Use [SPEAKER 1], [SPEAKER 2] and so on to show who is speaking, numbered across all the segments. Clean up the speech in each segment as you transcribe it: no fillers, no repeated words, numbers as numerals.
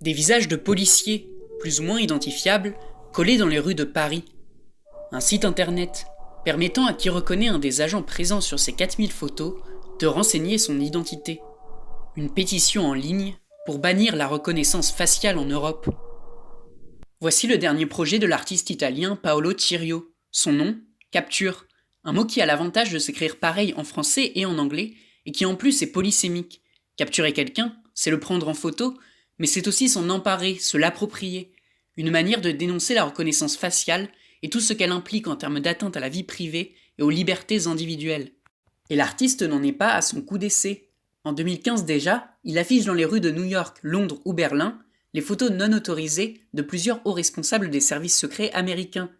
[SPEAKER 1] Des visages de policiers, plus ou moins identifiables, collés dans les rues de Paris. Un site internet permettant à qui reconnaît un des agents présents sur ces 4000 photos de renseigner son identité. Une pétition en ligne pour bannir la reconnaissance faciale en Europe. Voici le dernier projet de l'artiste italien Paolo Cirio. Son nom, capture, un mot qui a l'avantage de s'écrire pareil en français et en anglais, et qui en plus est polysémique. Capturer quelqu'un, c'est le prendre en photo, mais c'est aussi s'en emparer, se l'approprier, une manière de dénoncer la reconnaissance faciale et tout ce qu'elle implique en termes d'atteinte à la vie privée et aux libertés individuelles. Et l'artiste n'en est pas à son coup d'essai. En 2015 déjà, il affiche dans les rues de New York, Londres ou Berlin les photos non autorisées de plusieurs hauts responsables des services secrets américains.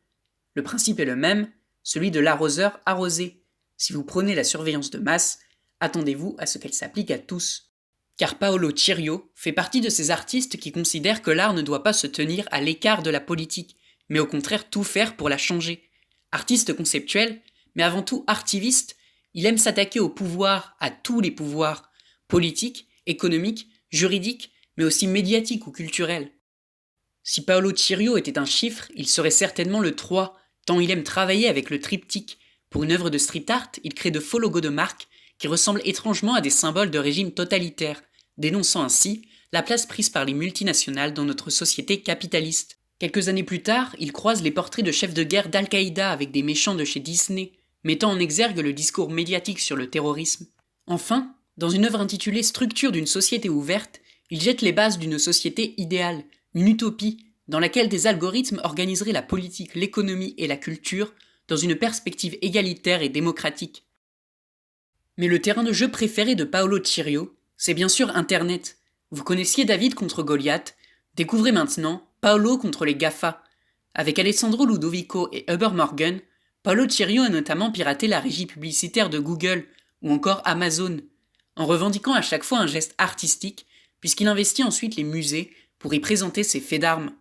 [SPEAKER 1] Le principe est le même, celui de l'arroseur arrosé. Si vous prenez la surveillance de masse, attendez-vous à ce qu'elle s'applique à tous. Car Paolo Cirio fait partie de ces artistes qui considèrent que l'art ne doit pas se tenir à l'écart de la politique, mais au contraire tout faire pour la changer. Artiste conceptuel, mais avant tout artiviste, il aime s'attaquer au pouvoir, à tous les pouvoirs, politiques, économiques, juridiques, mais aussi médiatiques ou culturels. Si Paolo Cirio était un chiffre, il serait certainement le 3, tant il aime travailler avec le triptyque. Pour une œuvre de street art, il crée de faux logos de marque qui ressemblent étrangement à des symboles de régimes totalitaires, dénonçant ainsi la place prise par les multinationales dans notre société capitaliste. Quelques années plus tard, il croise les portraits de chefs de guerre d'Al-Qaïda avec des méchants de chez Disney, mettant en exergue le discours médiatique sur le terrorisme. Enfin, dans une œuvre intitulée Structure d'une société ouverte, il jette les bases d'une société idéale, une utopie, dans laquelle des algorithmes organiseraient la politique, l'économie et la culture dans une perspective égalitaire et démocratique. Mais le terrain de jeu préféré de Paolo Cirio, c'est bien sûr Internet. Vous connaissiez David contre Goliath, découvrez maintenant Paolo contre les GAFA. Avec Alessandro Ludovico et Uber Morgan, Paolo Cirio a notamment piraté la régie publicitaire de Google ou encore Amazon, en revendiquant à chaque fois un geste artistique, puisqu'il investit ensuite les musées pour y présenter ses faits d'armes.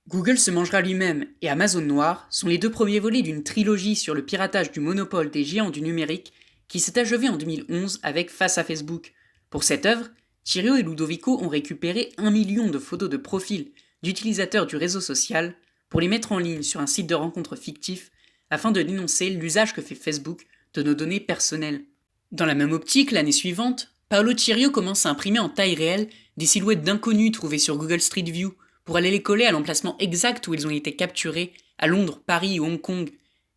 [SPEAKER 1] Google se mangera lui-même et Amazon Noir sont les deux premiers volets d'une trilogie sur le piratage du monopole des géants du numérique qui s'est achevée en 2011 avec Face à Facebook. Pour cette œuvre, Cirio et Ludovico ont récupéré 1 million de photos de profils d'utilisateurs du réseau social pour les mettre en ligne sur un site de rencontre fictif afin de dénoncer l'usage que fait Facebook de nos données personnelles. Dans la même optique, l'année suivante, Paolo Cirio commence à imprimer en taille réelle des silhouettes d'inconnus trouvées sur Google Street View pour aller les coller à l'emplacement exact où ils ont été capturés, à Londres, Paris ou Hong Kong,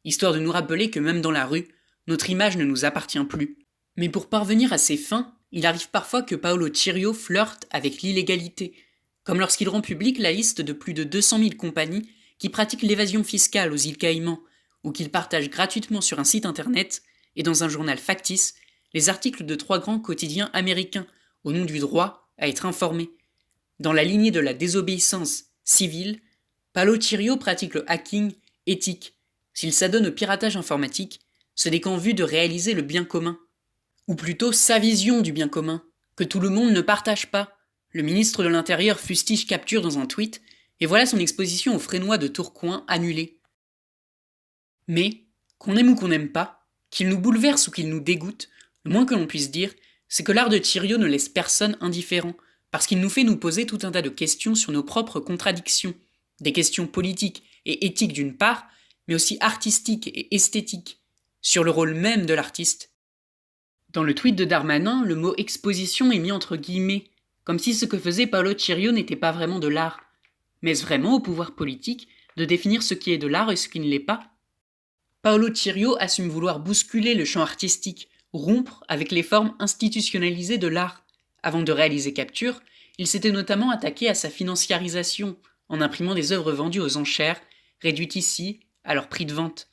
[SPEAKER 1] histoire de nous rappeler que même dans la rue, notre image ne nous appartient plus. Mais pour parvenir à ses fins, il arrive parfois que Paolo Cirio flirte avec l'illégalité, comme lorsqu'il rend public la liste de plus de 200 000 compagnies qui pratiquent l'évasion fiscale aux îles Caïmans, ou qu'il partage gratuitement sur un site internet et dans un journal factice les articles de 3 grands quotidiens américains au nom du droit à être informé. Dans la lignée de la désobéissance civile, Paolo Cirio pratique le hacking éthique. S'il s'adonne au piratage informatique, ce n'est qu'en vue de réaliser le bien commun. Ou plutôt sa vision du bien commun, que tout le monde ne partage pas. Le ministre de l'Intérieur fustige capture dans un tweet, et voilà son exposition au Frénois de Tourcoing annulée. Mais, qu'on aime ou qu'on n'aime pas, qu'il nous bouleverse ou qu'il nous dégoûte, le moins que l'on puisse dire, c'est que l'art de Cirio ne laisse personne indifférent, parce qu'il nous fait nous poser tout un tas de questions sur nos propres contradictions, des questions politiques et éthiques d'une part, mais aussi artistiques et esthétiques, sur le rôle même de l'artiste. Dans le tweet de Darmanin, le mot exposition est mis entre guillemets, comme si ce que faisait Paolo Cirio n'était pas vraiment de l'art. Mais est-ce vraiment au pouvoir politique de définir ce qui est de l'art et ce qui ne l'est pas ? Paolo Cirio assume vouloir bousculer le champ artistique, rompre avec les formes institutionnalisées de l'art. Avant de réaliser Capture, il s'était notamment attaqué à sa financiarisation, en imprimant des œuvres vendues aux enchères, réduites ici à leur prix de vente.